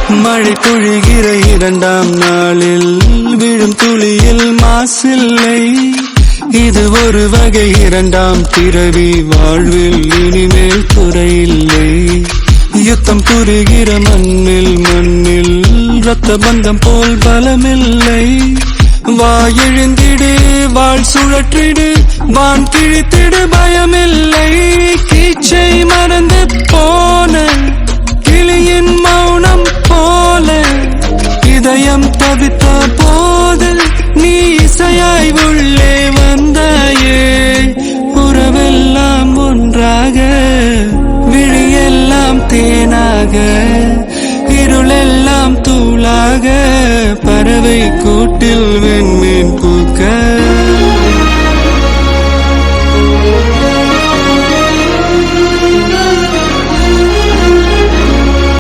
மழை பொழிகிற இரண்டாம் நாளில் விழும் துளியில் மாசில்லை. இது ஒரு வகை இரண்டாம் பிறவி, வாழ்வில் இனிமேல் குறையில்லை. யுத்தம் புரிகிற மண்ணில் ரத்த பந்தம் போல் பலமில்லை. வாயெழுந்திடு, வாழ் சுழற்றிடு, வான் கிழித்திடு, பயமில்லை. கீச்சை மறந்து போன கிளியின் மௌனம் போல இதயம் தவித்த போது நீ இசையாய் உள்ளே வந்தாயே. உறவெல்லாம் ஒன்றாக, விழியெல்லாம் தேனாக, இருளெல்லாம் தூளாக, பறவை கூட்டில் வெண்மீன் பூக்க